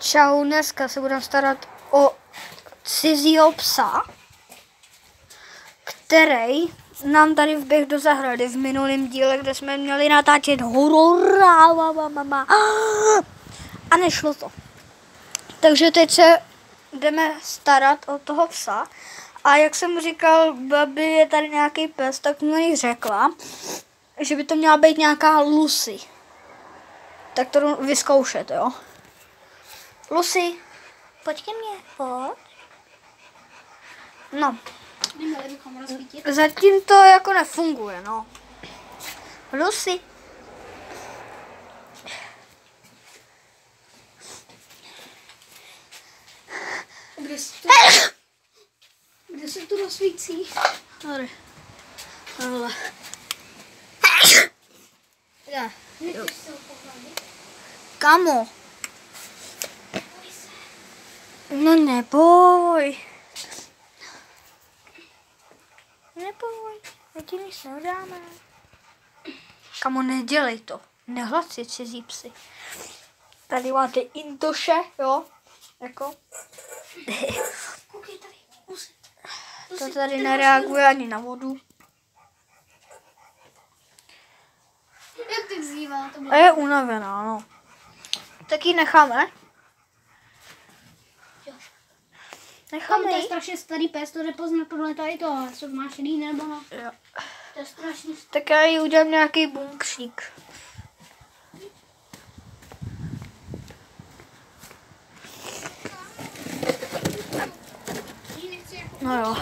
Čau, dneska se budeme starat o cizího psa, který nám tady vběh do zahrady v minulém díle, kde jsme měli natáčet horor a nešlo to. Takže teď se jdeme starat o toho psa a jak jsem říkal, babi je tady nějaký pes, tak mi řekla, že by to měla být nějaká Lucy. Tak to vyzkoušet, jo. Lucy, pojď ke mně, pojď. No, zatím to jako nefunguje, no. Lucy. Kde se to rozsvící? Tady. Ale. Kamo? No neboj. Neboj, my ti nic neudáme. Kamo, nedělej to. Nehlad si cizí psy. Tady máte Intoše, jo? Jako. Koukej tady. To tady nereaguje ani na vodu. Jak tak zývá? A je unavená, no. Tak ji necháme. Necháme To je ji. strašně starý pes, to jde poznat podle tady toho, co má šedý nebo no. Jo. To je strašně Tak já jí udělám nějaký bunkřík. No jo.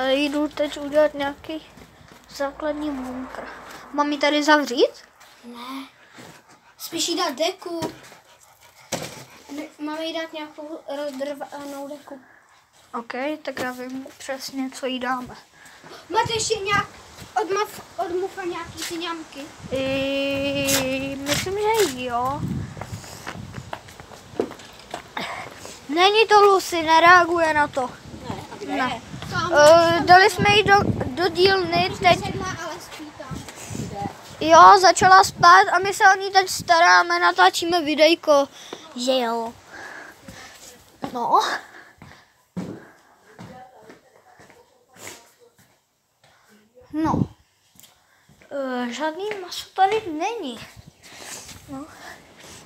Jdu teď udělat nějaký základní bunkr. Mám ji tady zavřít? Ne. Spíš jí dát deku. Máme jí dát nějakou rozdrvanou deku. OK, tak já vím přesně, co jí dáme. Máte ještě nějak od mufa nějaký ty ňamky? Myslím, že jo. Není to Lucy, nereaguje na to. Ne. Dali jsme ji do dílny, teď Sedla, ale spí tam. jo, začala spát a my se o ní teď staráme, natáčíme videjko, že jo. No. No. Žádný maso tady není. No.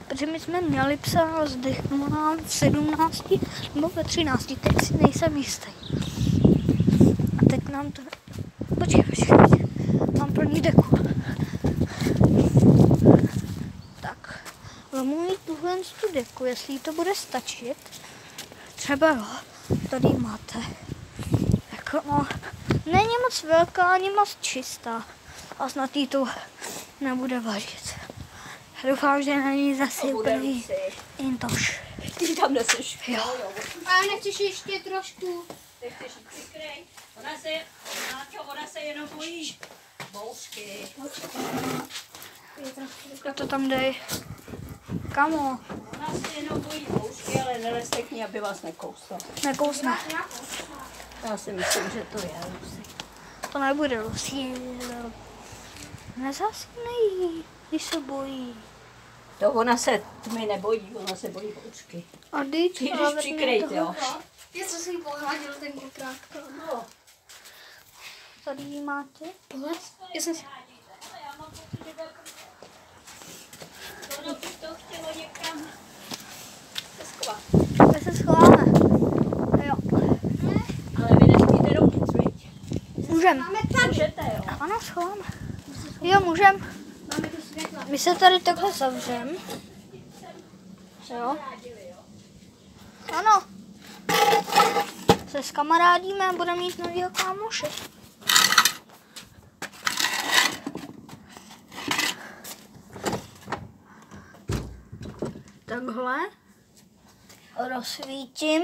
Protože my jsme měli psa, zdechnul nám v 17 nebo ve 13, teď si nejsem jistý. A teď nám to... Počkej. Mám pro ní deku. Tak, vemu jí tuhle tu deku, jestli jí to bude stačit. Třeba jo, tady máte. Jako no, není moc velká, ani moc čistá. A snad jí to nebude vadit. Doufám, že není zase úplný Intoš. Ty tam neseš. Jo. A nechceš ještě trošku? Nechceš jí přikryj. Ona se jenom bojí. Bouřky. Já to tam dej. Kamo, Ona se jenom bojí bouřky, ale nelezte k ní, aby vás nekousla. nekousne. Já si myslím, že to je Lucy. To nebude Lucy. Nezasnej, když se bojí. To ona se tmy nebojí, ona se bojí bouřky. A teď Ty jdeš přikrejt, jo. Já co jsem pohladil tenkrát. No. Tady ji máte. Pohled? Já jsem si... Ono by to chtělo někam se schovat. My se schováme. Jo. Ale vy nespíte dovnitř, viď? Můžem. Máme tady. Můžete, jo. Ano, schováme. Jo, můžem. Máme tu světla. My se tady takhle zavřem. Jo. Ano. Se skamarádíme a budeme mít novýho kámoše. Takhle. Rozsvítím.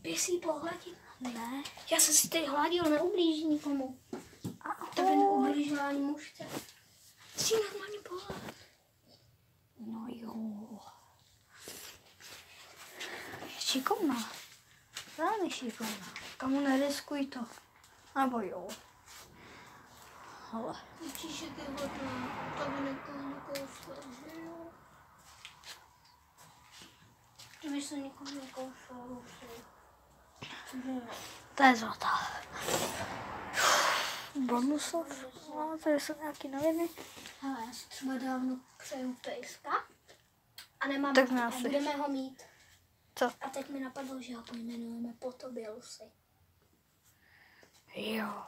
Běž si ji pohladit. Ne. Já jsem si teď hladil, neublíží nikomu. To by neublížila ani mužce. Si ji normálně pohled. No jo. Šikovná. Velmi šikovná. Kamu neriskuj to. Nebo jo. Ale. Určitě ty hodná. To by nekousla, že jo? když se někoho nekoušel. To je zlatá. Bonusov. No, tady jsou nějaký noviny. Hele, já si třeba dávno přeju pejska. A nemám Tak a nás si. budeme ho mít. Co? A teď mi napadlo, že ho pojmenujeme po tobě, Lucy. Jo.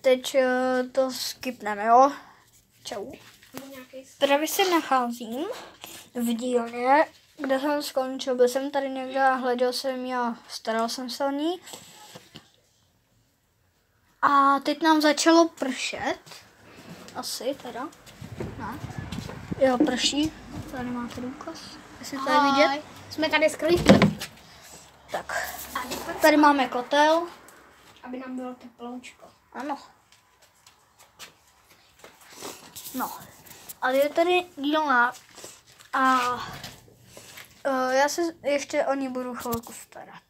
Teď to skipneme, jo? Čau. Nebo nějaký Právě se nacházím v dílně, kde jsem skončil. Byl jsem tady někde a hleděl jsem ji a staral jsem se o ní. A teď nám začalo pršet. Asi teda. Ne. Jo, prší. Tady máte důkaz. Jestli to je vidět. Jsme tady skrytí. Tak. Tady máme kotel. Aby nám bylo teploučko. Ano. No. Ale je tady dílna. A já se ještě o ní budu chvilku starat.